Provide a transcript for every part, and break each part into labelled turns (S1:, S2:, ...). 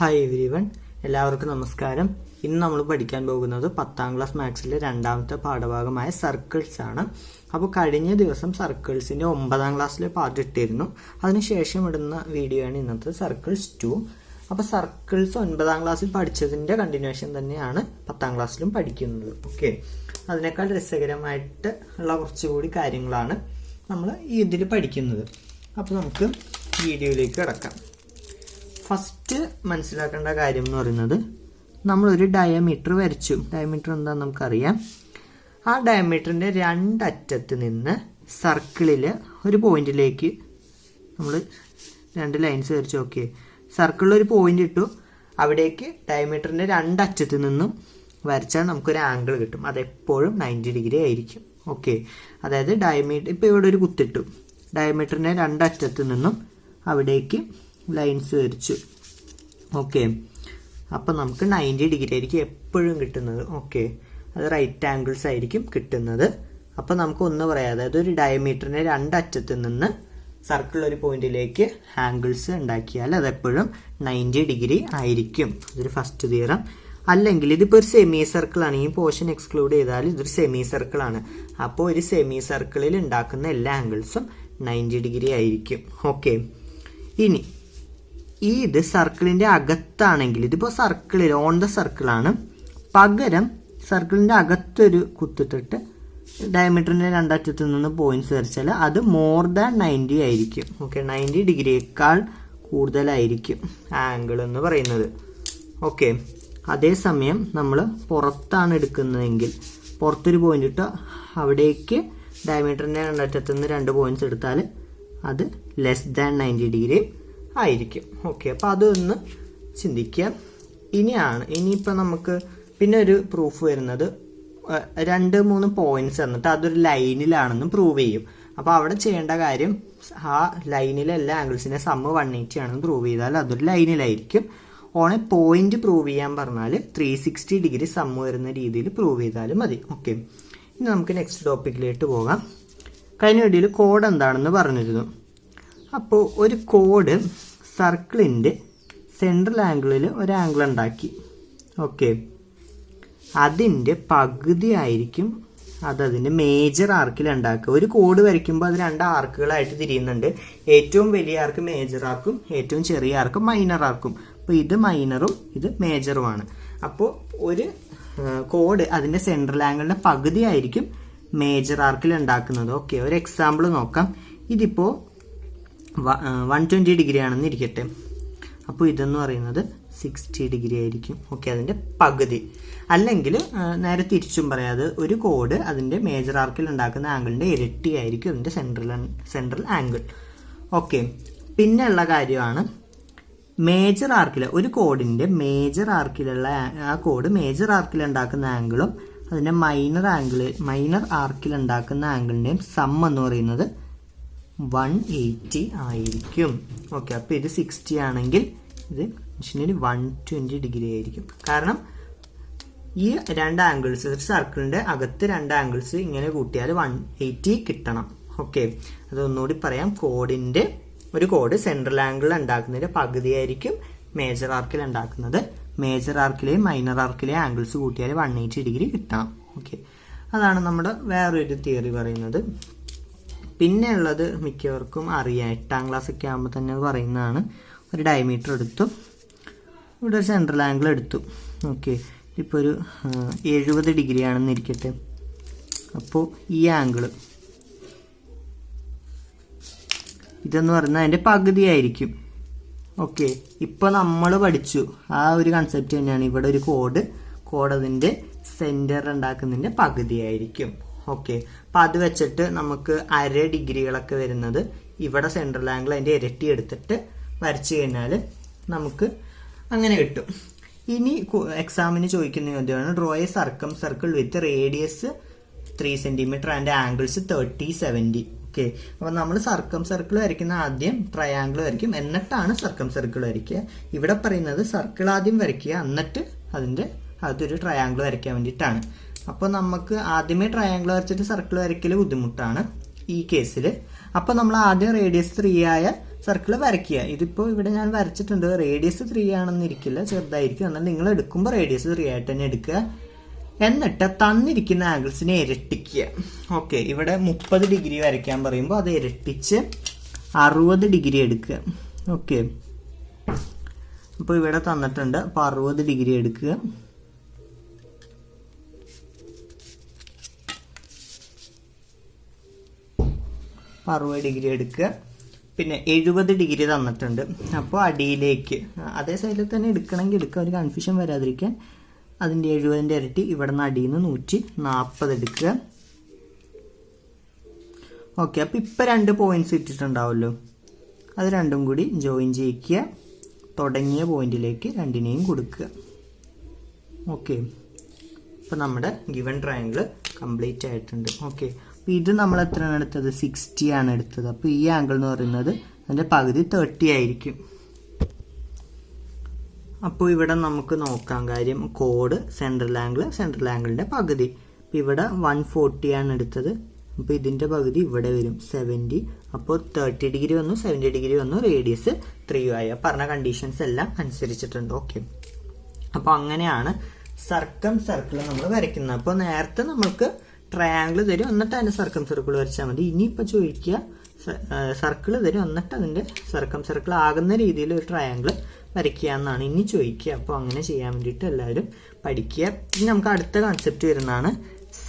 S1: Hi everyone, എല്ലാവർക്കും നമസ്കാരം. ഇന്ന് നമ്മൾ പഠിക്കാൻ പോകുന്നത് 10ാം ക്ലാസ് മാത്സിലെ രണ്ടാമത്തെ പാഠഭാഗമായ സർക്കിൾസ് ആണ്. അപ്പോൾ കഴിഞ്ഞ ദിവസം സർക്കിൾസിൻ്റെ 9ാം ക്ലാസ്സിലെ പാർട്ട് ഇട്ടിരുന്നു. അതിനുശേഷം ഇടുന്ന വീഡിയോ ആണ് ഇന്നത്തെ സർക്കിൾസ് 2. അപ്പോൾ സർക്കിൾസ് 9ാം ക്ലാസ്സിൽ പഠിച്ചതിൻ്റെ കണ്ടിന്യൂഷൻ തന്നെയാണ് 10ാം ക്ലാസ്സിലും പഠിക്കുന്നത്. ഓക്കെ, അതിനേക്കാൾ രസകരമായിട്ട് ഉള്ള കുറച്ചുകൂടി കാര്യങ്ങളാണ് നമ്മൾ ഇതിൽ പഠിക്കുന്നത്. അപ്പോൾ നമുക്ക് വീഡിയോയിലേക്ക് കിടക്കാം. ഫസ്റ്റ് മനസ്സിലാക്കേണ്ട കാര്യം എന്ന് പറയുന്നത്, നമ്മളൊരു ഡയമീറ്റർ വരച്ചു. ഡയമീറ്റർ എന്താണെന്ന് നമുക്കറിയാം. ആ ഡയമീറ്ററിൻ്റെ രണ്ടറ്റത്ത് നിന്ന് സർക്കിളിൽ ഒരു പോയിന്റിലേക്ക് നമ്മൾ രണ്ട് ലൈൻസ് വരച്ചു. ഓക്കെ, സർക്കിളിൽ ഒരു പോയിന്റ് ഇട്ടു. അവിടേക്ക് ഡയമീറ്ററിൻ്റെ രണ്ടറ്റത്ത് നിന്നും വരച്ചാൽ നമുക്കൊരു ആംഗിൾ കിട്ടും. അതെപ്പോഴും 90 ഡിഗ്രി ആയിരിക്കും. ഓക്കെ, അതായത് ഡയമീറ്റർ ഇപ്പോൾ ഇവിടെ ഒരു കുത്തിട്ടു. ഡയമീറ്ററിൻ്റെ രണ്ടറ്റത്ത് നിന്നും അവിടേക്ക് ലൈൻസ് വരച്ചു. ഓക്കെ, അപ്പോൾ നമുക്ക് 90 ഡിഗ്രി ആയിരിക്കും എപ്പോഴും കിട്ടുന്നത്. ഓക്കെ, അത് റൈറ്റ് ആംഗിൾസ് ആയിരിക്കും കിട്ടുന്നത്. അപ്പോൾ നമുക്ക് ഒന്ന് പറയാം, അതായത് ഒരു ഡയമീറ്ററിൻ്റെ രണ്ടറ്റത്ത് നിന്ന് സർക്കിൾ ഒരു പോയിന്റിലേക്ക് ആംഗിൾസ് ഉണ്ടാക്കിയാൽ അതെപ്പോഴും 90 ഡിഗ്രി ആയിരിക്കും. അതൊരു ഫസ്റ്റ് തിയറം. അല്ലെങ്കിൽ ഇതിപ്പോൾ ഒരു സെമി സർക്കിൾ ആണ്. ഈ പോർഷൻ എക്സ്ക്ലൂഡ് ചെയ്താൽ ഇതൊരു സെമി സർക്കിൾ ആണ്. അപ്പോൾ ഒരു സെമി സർക്കിളിൽ ഉണ്ടാക്കുന്ന എല്ലാ ആംഗിൾസും 90 ഡിഗ്രി ആയിരിക്കും. ഓക്കെ, ഇനി ഇത് സർക്കിളിൻ്റെ അകത്താണെങ്കിൽ, ഇതിപ്പോൾ സർക്കിളിൽ ഓൺ ദ സർക്കിളാണ്, പകരം സർക്കിളിൻ്റെ അകത്തൊരു കുത്തിട്ടിട്ട് ഡയമീറ്ററിൻ്റെ രണ്ടറ്റത്ത് നിന്ന് പോയിന്റ്സ് വരച്ചാൽ അത് മോർ ദാൻ 90 ആയിരിക്കും. ഓക്കെ, 90 ഡിഗ്രിയേക്കാൾ കൂടുതലായിരിക്കും ആംഗിൾ എന്ന് പറയുന്നത്. ഓക്കെ, അതേസമയം നമ്മൾ പുറത്താണ് എടുക്കുന്നതെങ്കിൽ, പുറത്തൊരു പോയിന്റ് ഇട്ട് അവിടേക്ക് ഡയമീറ്ററിൻ്റെ രണ്ടറ്റത്ത് നിന്ന് 2 പോയിന്റ്സ് എടുത്താൽ അത് ലെസ് ദാൻ 90 ഡിഗ്രി ആയിരിക്കും. ഓക്കെ, അപ്പോൾ അതൊന്ന് ചിന്തിക്കുക. ഇനിയിപ്പോൾ നമുക്ക് പിന്നെ ഒരു പ്രൂഫ് വരുന്നത് 2-3 പോയിന്റ്സ് എന്നിട്ട് അതൊരു ലൈനിലാണെന്ന് പ്രൂവ് ചെയ്യും. അപ്പോൾ അവിടെ ചെയ്യേണ്ട കാര്യം, ആ ലൈനിലെ എല്ലാ ആംഗിൾസിൻ്റെ സമ്മ് 180 ആണെന്ന് പ്രൂവ് ചെയ്താൽ അതൊരു ലൈനിലായിരിക്കും. ഓണെ പോയിന്റ് പ്രൂവ് ചെയ്യാൻ പറഞ്ഞാൽ 360 ഡിഗ്രി സമ്മ് വരുന്ന രീതിയിൽ പ്രൂവ് ചെയ്താലും മതി. ഓക്കെ, ഇനി നമുക്ക് നെക്സ്റ്റ് ടോപ്പിക്കിലേക്ക് പോകാം. കഴിഞ്ഞ വീഡിയോയിൽ കോഡ് എന്താണെന്ന് പറഞ്ഞിരുന്നു. അപ്പോൾ ഒരു കോഡ് സർക്കിളിൻ്റെ സെൻട്രൽ ആംഗിളിൽ ഒരു ആംഗിൾ ഉണ്ടാക്കി. ഓക്കെ, അതിൻ്റെ പകുതി ആയിരിക്കും അതിൻ്റെ മേജർ ആർക്കിൽ ഉണ്ടാക്കുക. ഒരു കോഡ് വരയ്ക്കുമ്പോൾ അത് 2 ആർക്കുകളായിട്ട് തിരിയുന്നുണ്ട്. ഏറ്റവും വലിയ ആർക്ക് മേജർ ആർക്കും, ഏറ്റവും ചെറിയ ആർക്ക് മൈനർ ആർക്കും. അപ്പോൾ ഇത് മൈനറും ഇത് മേജറുമാണ്. അപ്പോൾ ഒരു കോഡ് അതിൻ്റെ സെൻട്രൽ ആംഗിളിൻ്റെ പകുതി ആയിരിക്കും മേജർ ആർക്കിൽ ഉണ്ടാക്കുന്നത്. ഓക്കെ, ഒരു എക്സാമ്പിൾ നോക്കാം. ഇതിപ്പോൾ 120 ഡിഗ്രി ആണെന്ന് ഇരിക്കട്ടെ. അപ്പോൾ ഇതെന്ന് പറയുന്നത് 60 ഡിഗ്രി ആയിരിക്കും. ഓക്കെ, അതിൻ്റെ പകുതി. അല്ലെങ്കിൽ നേരെ തിരിച്ചും പറയാതെ, ഒരു കോഡ് അതിൻ്റെ മേജർ ആർക്കിൽ ഉണ്ടാക്കുന്ന ആംഗിളിൻ്റെ ഇരട്ടി ആയിരിക്കും അതിൻ്റെ സെൻട്രൽ ആംഗിൾ. ഓക്കെ, പിന്നെ ഉള്ള കാര്യമാണ് മേജർ ആർക്കിൽ, ഒരു കോഡിൻ്റെ മേജർ ആർക്കിലുള്ള ആ കോഡ് മേജർ ആർക്കിൽ ഉണ്ടാക്കുന്ന ആംഗിളും അതിൻ്റെ മൈനർ ആർക്കിൽ ഉണ്ടാക്കുന്ന ആംഗിളിൻ്റെയും സം എന്ന് പറയുന്നത് 180 ആയിരിക്കും. ഓക്കെ, അപ്പോൾ ഇത് 60 ആണെങ്കിൽ ഇത് 120 ഡിഗ്രി ആയിരിക്കും. കാരണം ഈ 2 ആംഗിൾസ്, സർക്കിളിൻ്റെ അകത്ത് 2 ആംഗിൾസ് ഇങ്ങനെ കൂട്ടിയാൽ 180 കിട്ടണം. ഓക്കെ, അതൊന്നുകൂടി പറയാം. ഒരു കോഡ് സെൻട്രൽ ആംഗിൾ ഉണ്ടാക്കുന്നതിൻ്റെ പകുതിയായിരിക്കും മേജർ ആർക്കിൽ ഉണ്ടാക്കുന്നത്. മേജർ ആർക്കിലെയും മൈനർ ആർക്കിലെയും ആംഗിൾസ് കൂട്ടിയാൽ 180 ഡിഗ്രി കിട്ടണം. ഓക്കെ, അതാണ് നമ്മുടെ വേറൊരു തിയറി പറയുന്നത്. പിന്നെ ഉള്ളത് മിക്കവർക്കും അറിയാം, 8ാം ക്ലാസ് ഒക്കെ ആകുമ്പോൾ തന്നെ പറയുന്നതാണ്. ഒരു ഡയമീറ്റർ എടുത്തു, ഇവിടെ ഒരു സെൻട്രൽ ആംഗിൾ എടുത്തു. ഓക്കെ, ഇപ്പോൾ ഒരു 70 ഡിഗ്രി ആണെന്ന് ഇരിക്കട്ടെ. അപ്പോൾ ഈ ആംഗിൾ ഇതെന്ന് പറഞ്ഞാൽ അതിൻ്റെ പകുതി ആയിരിക്കും. ഓക്കെ, ഇപ്പോൾ നമ്മൾ പഠിച്ചു ആ ഒരു കൺസെപ്റ്റ് തന്നെയാണ്. ഇവിടെ ഒരു കോഡ് അതിൻ്റെ സെൻറ്റർ ഉണ്ടാക്കുന്നതിൻ്റെ പകുതിയായിരിക്കും. ഓക്കെ, അപ്പോൾ അത് വെച്ചിട്ട് നമുക്ക് 1/2 ഡിഗ്രികളൊക്കെ വരുന്നത് ഇവിടെ സെൻട്രൽ ആംഗിൾ അതിൻ്റെ ഇരട്ടി എടുത്തിട്ട് വരച്ചു കഴിഞ്ഞാൽ നമുക്ക് അങ്ങനെ കിട്ടും. ഇനി എക്സാമിന് ചോദിക്കുന്ന ചോദ്യമാണ്, draw a circum circle with radius 3 centimetre and angles 30, 70. Okay, അപ്പോൾ നമ്മൾ സർക്കം സർക്കിൾ വരയ്ക്കുന്ന ആദ്യം ട്രയാംഗിൾ വരയ്ക്കും, എന്നിട്ടാണ് സർക്കം സർക്കിൾ വരയ്ക്കുക. ഇവിടെ പറയുന്നത് സർക്കിൾ ആദ്യം വരയ്ക്കുക, എന്നിട്ട് അതൊരു ട്രയാംഗിൾ വരയ്ക്കാൻ വേണ്ടിയിട്ടാണ്. അപ്പോൾ നമുക്ക് ആദ്യമേ ട്രയാംഗിൾ വരച്ചിട്ട് സർക്കിൾ വരയ്ക്കൽ ബുദ്ധിമുട്ടാണ് ഈ കേസിൽ. അപ്പോൾ നമ്മൾ ആദ്യം റേഡിയസ് 3 ആയ സർക്കിൾ വരയ്ക്കുക. ഇതിപ്പോൾ ഇവിടെ ഞാൻ വരച്ചിട്ടുണ്ട്. റേഡിയസ് 3 ആണെന്നിരിക്കില്ല, ചെറുതായിരിക്കും. എന്നാൽ നിങ്ങൾ എടുക്കുമ്പോൾ റേഡിയസ് 3 ആയിട്ട് തന്നെ എടുക്കുക. എന്നിട്ട് തന്നിരിക്കുന്ന ആംഗിൾസിനെ ഇരട്ടിക്കുക. ഓക്കെ, ഇവിടെ 30 ഡിഗ്രി വരയ്ക്കാൻ പറയുമ്പോൾ അത് ഇരട്ടിച്ച് 60 ഡിഗ്രി എടുക്കുക. ഓക്കെ, അപ്പോൾ ഇവിടെ തന്നിട്ടുണ്ട്. അപ്പോൾ 60 ഡിഗ്രി എടുക്കുക. അപ്പോൾ 60 ഡിഗ്രി എടുക്കുക. പിന്നെ 70 ഡിഗ്രി തന്നിട്ടുണ്ട്. അപ്പോൾ അടിയിലേക്ക് അതേ സൈഡിൽ തന്നെ എടുക്കണമെങ്കിൽ എടുക്കുക, ഒരു കൺഫ്യൂഷൻ വരാതിരിക്കാൻ. അതിൻ്റെ 70ൻ്റെ ഇരട്ടി ഇവിടെ നിന്ന് അടിയിൽ നിന്ന് 140 എടുക്കുക. ഓക്കെ, അപ്പോൾ ഇപ്പം 2 പോയിന്റ്സ് ഇട്ടിട്ടുണ്ടാവുമല്ലോ, അത് രണ്ടും കൂടി ജോയിൻ ചെയ്യിക്കുക. തുടങ്ങിയ പോയിന്റിലേക്ക് രണ്ടിനെയും കൊടുക്കുക. ഓക്കെ, അപ്പോൾ നമ്മുടെ ഗിവൺ ട്രയാങ്കിൾ കംപ്ലീറ്റ് ആയിട്ടുണ്ട്. ഓക്കെ, അപ്പോൾ ഇത് നമ്മൾ എത്രയാണ് എടുത്തത്? 60 ആണ് എടുത്തത്. അപ്പോൾ ഈ ആംഗിൾ എന്ന് പറയുന്നത് അതിൻ്റെ പകുതി 30 ആയിരിക്കും. അപ്പോൾ ഇവിടെ നമുക്ക് നോക്കാൻ കാര്യം കോഡ് സെൻട്രൽ ആംഗിളിൻ്റെ പകുതി. അപ്പോൾ ഇവിടെ 140 ആണ് എടുത്തത്. അപ്പോൾ ഇതിൻ്റെ പകുതി ഇവിടെ വരും 70. അപ്പോൾ 30 ഡിഗ്രി വന്നു, 70 ഡിഗ്രി വന്നു, റേഡിയസ് 3 ആയി. പറഞ്ഞ കണ്ടീഷൻസ് എല്ലാം അനുസരിച്ചിട്ടുണ്ട്. ഓക്കെ, അപ്പോൾ അങ്ങനെയാണ് സർക്കിൾ നമ്മൾ വരയ്ക്കുന്നത്. അപ്പോൾ നേരത്തെ നമുക്ക് ട്രയാങ്കിൾ തരും, എന്നിട്ട് അതിൻ്റെ സർക്കിൾ വരച്ചാൽ മതി. ഇനിയിപ്പോൾ ചോദിക്കുക സർക്കിൾ തരും, എന്നിട്ട് അതിൻ്റെ സർക്കിൾ ആകുന്ന രീതിയിൽ ഒരു ട്രയാങ്കിൾ വരയ്ക്കുക എന്നാണ് ഇനി ചോദിക്കുക. അപ്പോൾ അങ്ങനെ ചെയ്യാൻ വേണ്ടിയിട്ട് എല്ലാവരും പഠിക്കുക. ഇനി നമുക്ക് അടുത്ത കൺസെപ്റ്റ് വരുന്നതാണ്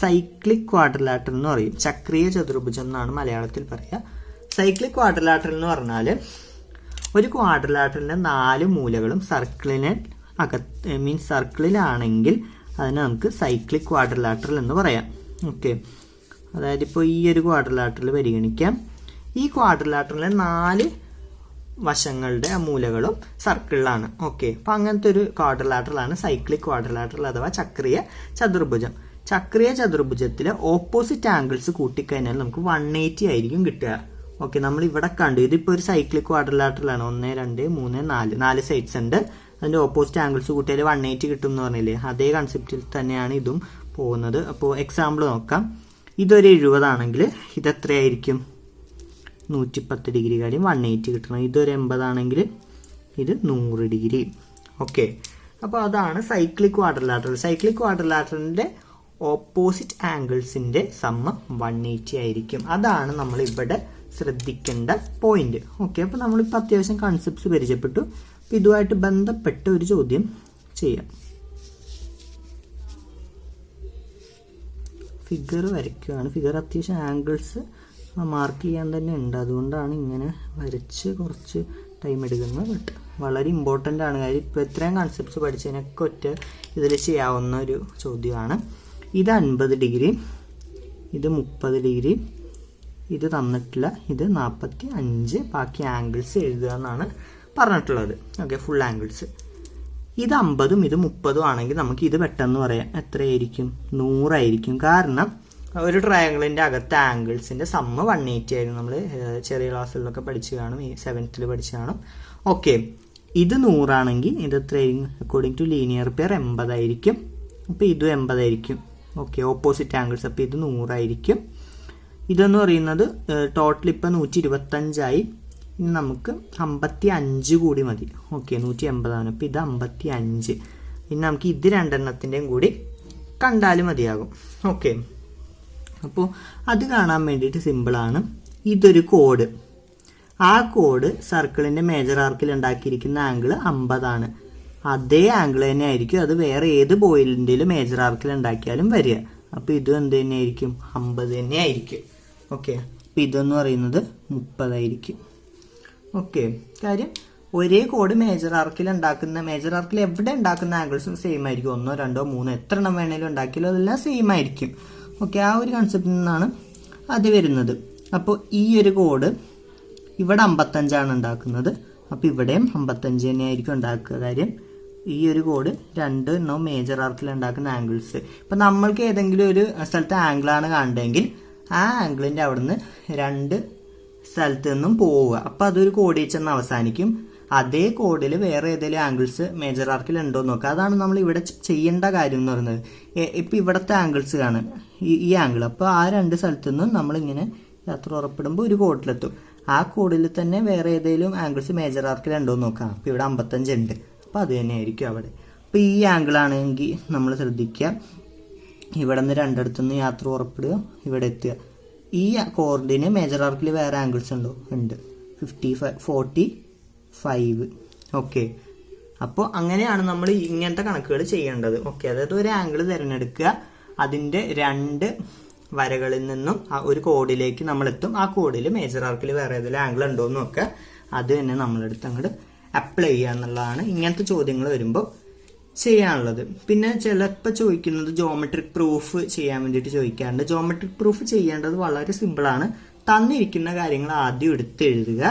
S1: സൈക്ലിക് ക്വാഡ്രിലാറ്ററൽ എന്ന് പറയും. ചക്രീയ ചതുർഭുജം എന്നാണ് മലയാളത്തിൽ പറയുക. സൈക്ലിക് ക്വാഡ്രിലാറ്ററൽ എന്ന് പറഞ്ഞാൽ ഒരു ക്വാഡ്രിലാറ്ററിൻ്റെ 4 മൂലകളും സർക്കിളിലാണെങ്കിൽ അതിനെ നമുക്ക് സൈക്ലിക് ക്വാഡ്രിലാറ്ററൽ എന്ന് പറയാം. ഓക്കെ, അതായത് ഇപ്പോൾ ഈ ഒരു ക്വാഡ്രിലാറ്ററൽ പരിഗണിക്കാം. ഈ ക്വാഡ്രിലാറ്ററിലെ 4 വശങ്ങളുടെ മൂലകളും സർക്കിളിലാണ്. ഓക്കെ, അപ്പോൾ അങ്ങനത്തെ ഒരു ക്വാഡ്രിലാറ്ററലാണ് സൈക്ലിക് ക്വാഡ്രിലാറ്ററൽ അഥവാ ചക്രീയ ചതുർഭുജം. ചക്രീയ ചതുർഭുജത്തിലെ ഓപ്പോസിറ്റ് ആംഗിൾസ് കൂട്ടിക്കഴിഞ്ഞാൽ നമുക്ക് 180 ആയിരിക്കും കിട്ടുക. ഓക്കെ, നമ്മൾ ഇവിടെ കണ്ടു ഇതിപ്പോൾ ഒരു സൈക്ലിക് ക്വാഡ്രിലാറ്ററലാണ്. 1 2 3 4 സൈഡ്സ് ഉണ്ട്. അതിൻ്റെ ഓപ്പോസിറ്റ് ആംഗിൾസ് കൂട്ടിയാൽ 180 കിട്ടും എന്ന് പറഞ്ഞില്ലേ, അതേ കൺസെപ്റ്റിൽ തന്നെയാണ് ഇതും പോകുന്നത്. അപ്പോൾ എക്സാമ്പിൾ നോക്കാം. ഇതൊരു 70 ആണെങ്കിൽ ഇതെത്രയായിരിക്കും? 110 ഡിഗ്രി കാര്യം 180 കിട്ടണം. ഇതൊരു 80 ആണെങ്കിൽ ഇത് 100 ഡിഗ്രി. ഓക്കെ, അപ്പോൾ അതാണ് സൈക്ലിക് ക്വാഡ്രിലാറ്ററൽ. സൈക്ലിക് ക്വാഡ്രിലാറ്ററലിൻ്റെ ഓപ്പോസിറ്റ് ആംഗിൾസിൻ്റെ സമ്മ് 180 ആയിരിക്കും. അതാണ് നമ്മൾ ഇവിടെ ശ്രദ്ധിക്കേണ്ട പോയിന്റ്. ഓക്കെ, അപ്പോൾ നമ്മളിപ്പോൾ അത്യാവശ്യം കൺസെപ്റ്റ്സ് പരിചയപ്പെട്ടു. അപ്പോൾ ഇതുമായിട്ട് ബന്ധപ്പെട്ട ഒരു ചോദ്യം ചെയ്യാം. ഫിഗർ വരയ്ക്കുകയാണ്. ഫിഗർ അത്യാവശ്യം ആംഗിൾസ് മാർക്ക് ചെയ്യാൻ തന്നെ ഉണ്ട്, അതുകൊണ്ടാണ് ഇങ്ങനെ വരച്ച് കുറച്ച് ടൈം എടുക്കുന്നത്. ബട്ട് വളരെ ഇമ്പോർട്ടൻ്റ് ആണ്. കാര്യം ഇപ്പോൾ ഇത്രയും കൺസെപ്റ്റ്സ് പഠിച്ചതിനൊക്കെ ഒറ്റ ഇതിൽ ചെയ്യാവുന്ന ഒരു ചോദ്യമാണ്. ഇത് 50 ഡിഗ്രി, ഇത് 30 ഡിഗ്രി, ഇത് തന്നിട്ടില്ല, ഇത് 45. ബാക്കി ആംഗിൾസ് എഴുതുക എന്നാണ് പറഞ്ഞിട്ടുള്ളത്. Okay, full angles. ഇത് 50ഉം ഇത് 30ഉം ആണെങ്കിൽ നമുക്ക് ഇത് പെട്ടെന്ന് പറയാം. എത്രയായിരിക്കും? 100 ആയിരിക്കും. കാരണം ഒരു ട്രയാങ്കിളിൻ്റെ അകത്തെ ആംഗിൾസിൻ്റെ സമ്മ് 180 ആയിരുന്നു. നമ്മൾ ചെറിയ ക്ലാസ്സുകളിലൊക്കെ പഠിച്ചു കാണും, ഈ 7th പഠിച്ചു കാണും. ഓക്കെ, ഇത് 100 ആണെങ്കിൽ ഇത് എത്രയായിരിക്കും? അക്കോർഡിംഗ് ടു ലീനിയർ പെയർ 80 ആയിരിക്കും. അപ്പോൾ ഇതും 80 ആയിരിക്കും. Okay, opposite angles. അപ്പോൾ ഇത് 100 ആയിരിക്കും. ഇതെന്ന് പറയുന്നത് ടോട്ടൽ ഇപ്പം 125 ആയി. ഇനി നമുക്ക് 55 കൂടി മതി. ഓക്കെ, 180 ആണ്. അപ്പോൾ ഇത് 55. ഇനി നമുക്ക് ഇത് രണ്ടെണ്ണത്തിൻ്റെയും കൂടി കണ്ടാലും മതിയാകും. ഓക്കെ, അപ്പോൾ അത് കാണാൻ വേണ്ടിയിട്ട് സിമ്പിളാണ്. ഇതൊരു കോഡ്. ആ കോഡ് സർക്കിളിൻ്റെ മേജർ ആർക്കിൽ ഉണ്ടാക്കിയിരിക്കുന്ന ആംഗിൾ 50 ആണ്. അതേ ആംഗിൾ തന്നെ ആയിരിക്കും അത് വേറെ ഏത് പോയിന്റിലും മേജർ ആർക്കിൽ ഉണ്ടാക്കിയാലും വരിക. അപ്പോൾ ഇതും എന്ത് തന്നെയായിരിക്കും? 50 തന്നെ ആയിരിക്കും. ഓക്കെ, അപ്പോൾ ഇതെന്ന് പറയുന്നത് 30 ആയിരിക്കും. ഓക്കെ, കാര്യം ഒരേ കോഡ് മേജർ ആർക്കിൽ എവിടെ ഉണ്ടാക്കുന്ന ആംഗിൾസും സെയിം ആയിരിക്കും. 1 2 3 എത്ര എണ്ണം വേണേലും ഉണ്ടാക്കിയാലും അതെല്ലാം സെയിം ആയിരിക്കും. ഓക്കെ, ആ ഒരു കൺസെപ്റ്റിൽ നിന്നാണ് അത് വരുന്നത്. അപ്പോൾ ഈ ഒരു കോഡ് ഇവിടെ 55 ആണ് ഉണ്ടാക്കുന്നത്. അപ്പോൾ ഇവിടെയും 55 തന്നെയായിരിക്കും ഉണ്ടാക്കുക. കാര്യം ഈ ഒരു കോഡ് 2 എണ്ണം മേജർ ആർക്കിൽ ഉണ്ടാക്കുന്ന ആംഗിൾസ്. ഇപ്പം നമ്മൾക്ക് ഏതെങ്കിലും ഒരു സ്ഥലത്തെ ആംഗിളാണ് കാണേണ്ടതെങ്കിൽ ആ ആംഗിളിൻ്റെ അവിടുന്ന് 2 സ്ഥലത്ത് നിന്നും പോവുക. അപ്പോൾ അതൊരു കോഡിൽ ചെന്ന് അവസാനിക്കും. അതേ കോഡിൽ വേറെ ഏതെങ്കിലും ആംഗിൾസ് മേജർ ആർക്കിൽ ഉണ്ടോ എന്ന് നോക്കുക. അതാണ് നമ്മൾ ഇവിടെ ചെയ്യേണ്ട കാര്യം എന്ന് പറയുന്നത്. ഇപ്പം ഇവിടുത്തെ ആംഗിൾസ് കാണും, ഈ ആംഗിൾ. അപ്പോൾ ആ 2 സ്ഥലത്തു നിന്നും നമ്മളിങ്ങനെ യാത്ര ഉറപ്പിടുമ്പോൾ ഒരു കോഡിലെത്തും. ആ കോഡിൽ തന്നെ വേറെ ഏതെങ്കിലും ആംഗിൾസ് മേജർ ആർക്കിൽ ഉണ്ടോ എന്ന് നോക്കാം. അപ്പോൾ ഇവിടെ 55 ഉണ്ട്, അപ്പോൾ അത് തന്നെ ആയിരിക്കും അവിടെ. അപ്പോൾ ഈ ആംഗിൾ ആണെങ്കിൽ നമ്മൾ ശ്രദ്ധിക്കുക, ഇവിടെ നിന്ന് രണ്ടിടത്തുനിന്ന് യാത്ര ഉറപ്പിടുക, ഇവിടെ എത്തുക. ഈ കോഡിന് മേജർ ആർക്കിൽ വേറെ ആംഗിൾസ് ഉണ്ടോ? ഉണ്ട്, 55 45. ഓക്കെ, അപ്പോൾ അങ്ങനെയാണ് നമ്മൾ ഇങ്ങനത്തെ കണക്കുകൾ ചെയ്യേണ്ടത്. ഓക്കെ, അതായത് ഒരു ആംഗിൾ തിരഞ്ഞെടുക്കുക, അതിൻ്റെ 2 വരകളിൽ നിന്നും ഒരു കോഡിലേക്ക് നമ്മൾ എത്തും. ആ കോഡിൽ മേജർ ആർക്കിൽ വേറെ ഏതെങ്കിലും ആംഗിൾ ഉണ്ടോ എന്ന് നോക്കുക, അത് തന്നെ നമ്മളെടുത്ത് അങ്ങോട്ട് അപ്ലൈ ചെയ്യുക എന്നുള്ളതാണ് ഇങ്ങനത്തെ ചോദ്യങ്ങൾ വരുമ്പോൾ ചെയ്യാനുള്ളത്. പിന്നെ ചിലപ്പോൾ ചോദിക്കുന്നത് ജോമെട്രിക് പ്രൂഫ് ചെയ്യാൻ വേണ്ടിയിട്ട് ചോദിക്കാറുണ്ട്. ജോമെട്രിക് പ്രൂഫ് ചെയ്യേണ്ടത് വളരെ സിമ്പിളാണ്. തന്നിരിക്കുന്ന കാര്യങ്ങൾ ആദ്യം എടുത്ത് എഴുതുക,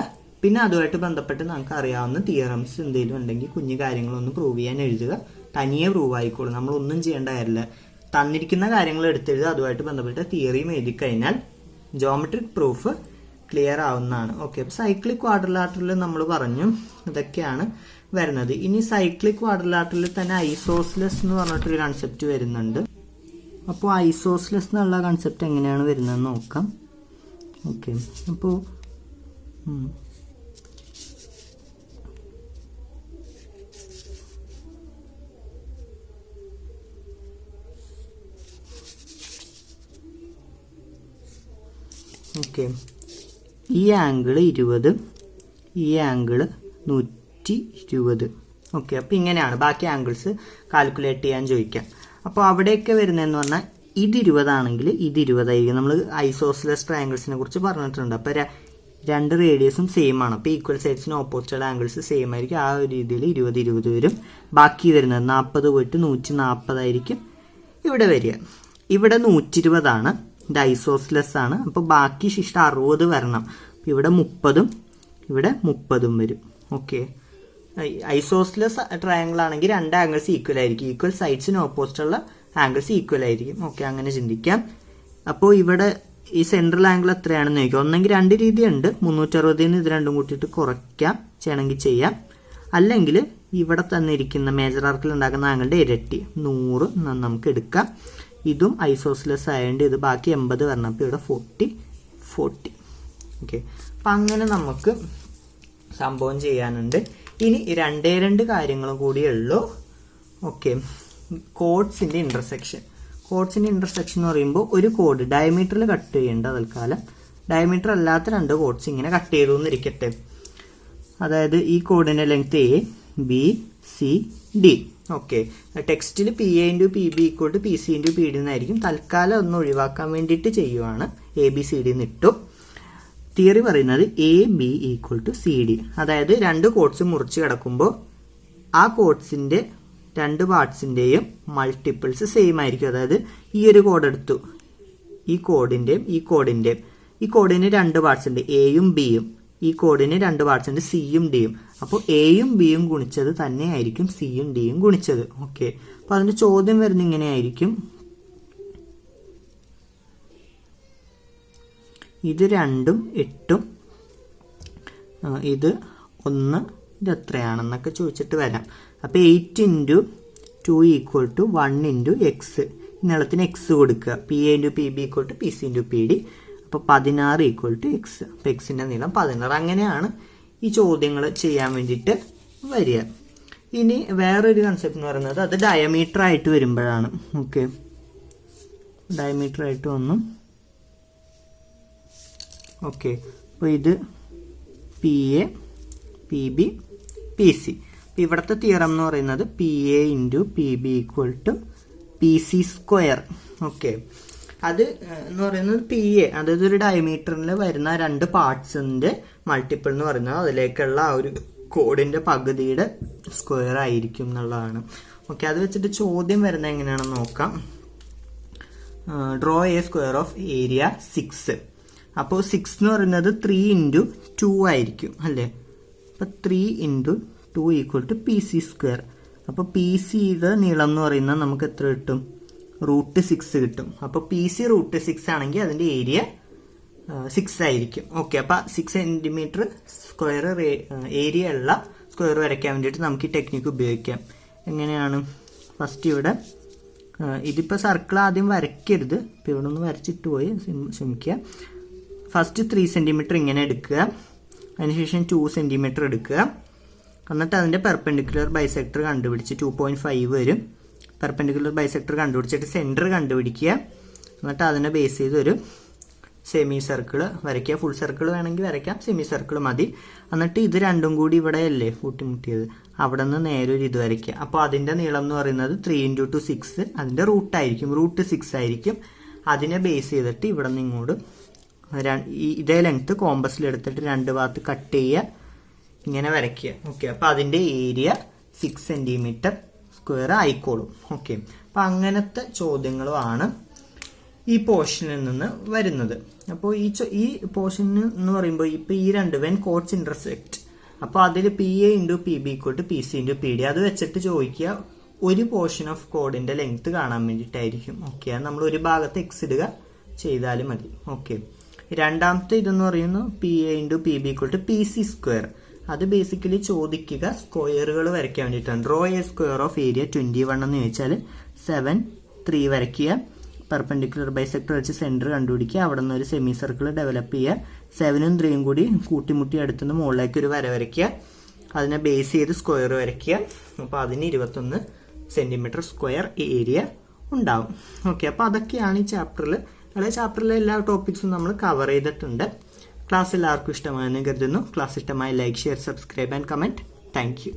S1: പിന്നെ അതുമായിട്ട് ബന്ധപ്പെട്ട് നമുക്ക് അറിയാവുന്ന തിയറംസ് എന്തെങ്കിലും ഉണ്ടെങ്കിൽ കുഞ്ഞു കാര്യങ്ങളൊന്ന് പ്രൂവ് ചെയ്യാൻ എഴുതുക. തനിയെ പ്രൂവ് ആയിക്കോളും, നമ്മളൊന്നും ചെയ്യേണ്ട കാര്യമില്ല. തന്നിരിക്കുന്ന കാര്യങ്ങൾ എടുത്തെഴുതുക, അതുമായിട്ട് ബന്ധപ്പെട്ട് തിയറിയും എഴുതി കഴിഞ്ഞാൽ ജോമെട്രിക് പ്രൂഫ് ക്ലിയർ ആവുന്നതാണ്. ഓക്കെ, അപ്പോൾ സൈക്ലിക് ക്വാഡ്രിലാറ്ററൽ നമ്മൾ പറഞ്ഞു, ഇതൊക്കെയാണ് വരുന്നത്. ഇനി സൈക്ലിക് ക്വാഡ്രിലാറ്ററലിൽ തന്നെ ഐസോസ്ലെസ് എന്ന് പറഞ്ഞിട്ടൊരു കൺസെപ്റ്റ് വരുന്നുണ്ട്. അപ്പോൾ ഐസോസ്ലെസ് എന്നുള്ള കൺസെപ്റ്റ് എങ്ങനെയാണ് വരുന്നതെന്ന് നോക്കാം. ഓക്കെ, അപ്പോൾ ഓക്കെ, ഈ ആംഗിൾ 20, ഈ ആംഗിൾ 120. ഓക്കെ, അപ്പോൾ ഇങ്ങനെയാണ് ബാക്കി ആംഗിൾസ് കാൽക്കുലേറ്റ് ചെയ്യാൻ ചോദിക്കാം. അപ്പോൾ അവിടെയൊക്കെ വരുന്നതെന്ന് പറഞ്ഞാൽ ഇത് 20 ആണെങ്കിൽ ഇത് 20 ആയിരിക്കും. നമ്മൾ ഐസോസ്ലെസ് ട്രയാങ്കിൾസിനെ കുറിച്ച് പറഞ്ഞിട്ടുണ്ട്. അപ്പോൾ 2 റേഡിയസും സെയിം ആണ്, അപ്പോൾ ഈക്വൽ സൈഡ്സിന് ഓപ്പോസിറ്റ് ആംഗിൾസ് സെയിം ആയിരിക്കും. ആ ഒരു രീതിയിൽ 20 20 വരും. ബാക്കി വരുന്നത് 40 പോയിട്ട് 140 ആയിരിക്കും ഇവിടെ വരിക. ഇവിടെ 120 ആണ്, ഇത് ഐസോസ്ലെസ് ആണ്. അപ്പോൾ ബാക്കി ശിഷ്ടം 60 വരണം. ഇവിടെ 30ഉം ഇവിടെ 30ഉം വരും. ഓക്കെ, ഐസോസ്ലെസ് ട്രയാങ്കിൾ ആണെങ്കിൽ 2 ആംഗിൾസ് ഈക്വൽ ആയിരിക്കും, ഈക്വൽ സൈഡ്സിന് ഓപ്പോസിറ്റ് ഉള്ള ആംഗിൾസ് ഈക്വൽ ആയിരിക്കും. ഓക്കെ, അങ്ങനെ ചിന്തിക്കാം. അപ്പോൾ ഇവിടെ ഈ സെൻട്രൽ ആംഗിൾ എത്രയാണെന്ന് ചോദിക്കാം. ഒന്നെങ്കിൽ 2 രീതിയുണ്ട്, 360 ഇത് രണ്ടും കൂട്ടിയിട്ട് കുറയ്ക്കാം, ചെയ്യണമെങ്കിൽ ചെയ്യാം. അല്ലെങ്കിൽ ഇവിടെ തന്നെ ഇരിക്കുന്ന മേജർ ആർക്കിൽ ഉണ്ടാക്കുന്ന ആംഗിളിന്റെ ഇരട്ടി 100 നമുക്ക് എടുക്കാം. ഇതും ഐസോസ്ലെസ് ആയതുകൊണ്ട് ഇത് ബാക്കി 80 വരണം. അപ്പോൾ ഇവിടെ 40. ഓക്കെ, അപ്പം അങ്ങനെ നമുക്ക് സംഭവം ചെയ്യാനുണ്ട്. ഇനി 2 കാര്യങ്ങളും കൂടിയേ ഉള്ളൂ. ഓക്കെ, കോഡ്സിന്റെ ഇന്റർസെക്ഷൻ. കോഡ്സിന്റെ ഇന്റർസെക്ഷൻ എന്ന് പറയുമ്പോൾ ഒരു കോഡ് ഡയമീറ്ററിൽ കട്ട് ചെയ്യേണ്ട, തൽക്കാലം ഡയമീറ്റർ അല്ലാത്ത 2 കോഡ്സ് ഇങ്ങനെ കട്ട് ചെയ്തു എന്നിരിക്കട്ടെ. അതായത് ഈ കോഡിന്റെ length A, B, C, D. Okay, ടെക്സ്റ്റിൽ PA×PB = PC×PD എന്നായിരിക്കും. തൽക്കാലം ഒന്ന് ഒഴിവാക്കാൻ വേണ്ടിയിട്ട് ചെയ്യുവാണ്, ABCD എന്നിട്ടു. തിയറി പറയുന്നത് AB = CD. അതായത് 2 കോഡ്സ് മുറിച്ച് കിടക്കുമ്പോൾ ആ കോഡ്സിന്റെ 2 പാർട്സിന്റെയും മൾട്ടിപ്പിൾസ് സെയിം ആയിരിക്കും. അതായത് ഈ ഒരു കോഡ് എടുത്തു, ഈ കോഡിന്റെയും ഈ കോഡിന്റെയും, ഈ കോഡിന് 2 പാർട്സ് ഉണ്ട്, എയും ബിയും. ഈ കോഡിന് 2 പാർട്സ് ഉണ്ട്, സിയും ഡിയും. അപ്പോൾ എയും ബിയും ഗുണിച്ചത് തന്നെ ആയിരിക്കും സിയും ഡിയും ഗുണിച്ചത്. ഓക്കെ, അപ്പോൾ അതിന്റെ ചോദ്യം വരുന്നത് ഇങ്ങനെയായിരിക്കും. ഇത് 2ഉം 8ഉം, ഇത് 1, ഇത് എത്രയാണെന്നൊക്കെ ചോദിച്ചിട്ട് വരാം. അപ്പോൾ 8 × 2 = 1 × x. നീളത്തിന് x കൊടുക്കുക. PA×PB = PC×PD. അപ്പോൾ 16 = x. അപ്പോൾ എക്സിന്റെ നീളം 16. അങ്ങനെയാണ് ഈ ചോദ്യങ്ങൾ ചെയ്യാൻ വേണ്ടിയിട്ട് വരിക. ഇനി വേറൊരു കൺസെപ്റ്റ് എന്ന് പറയുന്നത് അത് ഡയമീറ്റർ ആയിട്ട് വരുമ്പോഴാണ്. ഓക്കെ, ഡയമീറ്റർ ആയിട്ട് വന്നു. ഓക്കെ, അപ്പോൾ ഇത് PA, PB, PC. അപ്പോൾ ഇവിടുത്തെ തിയറം എന്ന് പറയുന്നത് PA×PB = PC². ഓക്കെ, അത് എന്ന് പറയുന്നത് PA, അതായത് ഒരു ഡയമീറ്ററിൽ വരുന്ന 2 പാർട്സിന്റെ മൾട്ടിപ്പിൾ എന്ന് പറയുന്നത് അതിലേക്കുള്ള ആ ഒരു കോഡിന്റെ പകുതിയുടെ സ്ക്വയർ ആയിരിക്കും എന്നുള്ളതാണ്. ഓക്കെ, അത് വെച്ചിട്ട് ചോദ്യം വരുന്നത് എങ്ങനെയാണെന്ന് നോക്കാം. Draw A square of area 6. അപ്പോൾ 6 എന്ന് പറയുന്നത് 3 × 2 ആയിരിക്കും അല്ലേ. അപ്പോൾ 3 × 2 = PC². അപ്പോൾ PCയുടെ നീളം എന്ന് പറയുന്നത് നമുക്ക് എത്ര കിട്ടും? √6 കിട്ടും. അപ്പോൾ PC √6 ആണെങ്കിൽ അതിന്റെ ഏരിയ 6 ആയിരിക്കും. ഓക്കെ, അപ്പോൾ 6 സെന്റിമീറ്റർ സ്ക്വയർ ഏരിയ ഉള്ള സ്ക്വയർ വരയ്ക്കാൻ വേണ്ടിയിട്ട് നമുക്ക് ഈ ടെക്നിക്ക് ഉപയോഗിക്കാം. എങ്ങനെയാണ്? ഫസ്റ്റ് ഇവിടെ ഇതിപ്പോൾ സർക്കിൾ ആദ്യം വരയ്ക്കരുത്, ഇപ്പോൾ ഇവിടെ ഒന്ന് വരച്ചിട്ട് പോയി ക്ഷമിക്കുക. ഫസ്റ്റ് 3 സെൻറ്റിമീറ്റർ ഇങ്ങനെ എടുക്കുക, അതിനുശേഷം 2 സെൻറ്റിമീറ്റർ എടുക്കുക. എന്നിട്ട് അതിൻ്റെ പെർപെൻഡിക്കുലർ ബൈസെക്ടർ കണ്ടുപിടിച്ച് 2.5 വരും. പെർപെൻഡിക്കുലർ ബൈസെക്ടർ കണ്ടുപിടിച്ചിട്ട് സെൻറ്റർ കണ്ടുപിടിക്കുക. എന്നിട്ട് അതിനെ ബേസ് ചെയ്ത് ഒരു സെമി സർക്കിൾ വരയ്ക്കുക. ഫുൾ സർക്കിൾ വേണമെങ്കിൽ വരയ്ക്കാം, സെമി സർക്കിൾ മതി. എന്നിട്ട് ഇത് രണ്ടും കൂടി ഇവിടെ അല്ലേ കൂട്ടിമുട്ടിയത്, അവിടെ നിന്ന് നേരെ ഒരു ഇത് വരയ്ക്കുക. അപ്പോൾ അതിൻ്റെ നീളം എന്ന് പറയുന്നത് 3 × 6, അതിൻ്റെ റൂട്ടായിരിക്കും, √6 ആയിരിക്കും. അതിനെ ബേസ് ചെയ്തിട്ട് ഇവിടെ നിന്ന് ഇങ്ങോട്ട് ഇതേ ലെങ്ത്ത് കോമ്പസിലെടുത്തിട്ട് 2 ഭാഗത്ത് കട്ട് ചെയ്യുക, ഇങ്ങനെ വരയ്ക്കുക. ഓക്കെ, അപ്പോൾ അതിൻ്റെ ഏരിയ 6 സെൻറ്റിമീറ്റർ സ്ക്വയർ ആയിക്കോളും. ഓക്കെ, അപ്പം അങ്ങനത്തെ ചോദ്യങ്ങളുമാണ് ഈ പോർഷനിൽ നിന്ന് വരുന്നത്. അപ്പോൾ ഈ പോർഷന് എന്ന് പറയുമ്പോൾ ഇപ്പോൾ ഈ രണ്ട് വെൻ കോഡ്സ് ഇന്റർസെക്ട്, അപ്പോൾ അതിൽ PA × PB = PC × PD, അത് വെച്ചിട്ട് ചോദിക്കുക ഒരു പോർഷൻ ഓഫ് കോഡിന്റെ ലെങ്ത് കാണാൻ വേണ്ടിയിട്ടായിരിക്കും. ഓക്കെ, അത് നമ്മൾ ഒരു ഭാഗത്ത് എക്സ് ഇടുക ചെയ്താലും മതി. ഓക്കെ, രണ്ടാമത്തെ ഇതെന്ന് പറയുന്നു PA × PB = PC². അത് ബേസിക്കലി ചോദിക്കുക സ്ക്വയറുകൾ വരയ്ക്കാൻ വേണ്ടിയിട്ടാണ്. Draw A square of area 21 എന്ന് ചോദിച്ചാൽ 7, 3 വരയ്ക്കുക. പെർപെൻഡിക്കുലർ ബൈസെക്ടർ വെച്ച് സെൻറ്റർ കണ്ടുപിടിക്കുക. അവിടെ നിന്ന് ഒരു സെമി സർക്കിൾ ഡെവലപ്പ് ചെയ്യുക. 7ഉം 3ഉം കൂടി കൂട്ടിമുട്ടി അടുത്തുനിന്ന് മുകളിലേക്ക് ഒരു വര വരയ്ക്കുക. അതിനെ ബേസ് ചെയ്ത് സ്ക്വയർ വരയ്ക്കുക. അപ്പോൾ അതിന് 21 സെൻറ്റിമീറ്റർ സ്ക്വയർ ഏരിയ ഉണ്ടാവും. ഓക്കെ, അപ്പോൾ അതൊക്കെയാണ് ഈ ചാപ്റ്ററിൽ. ചാപ്റ്ററിലെ എല്ലാ ടോപ്പിക്സും നമ്മൾ കവർ ചെയ്തിട്ടുണ്ട്. ക്ലാസ് എല്ലാവർക്കും ഇഷ്ടമായെന്ന് കരുതുന്നു. ക്ലാസ് ഇഷ്ടമായി like, share, subscribe and comment. Thank you.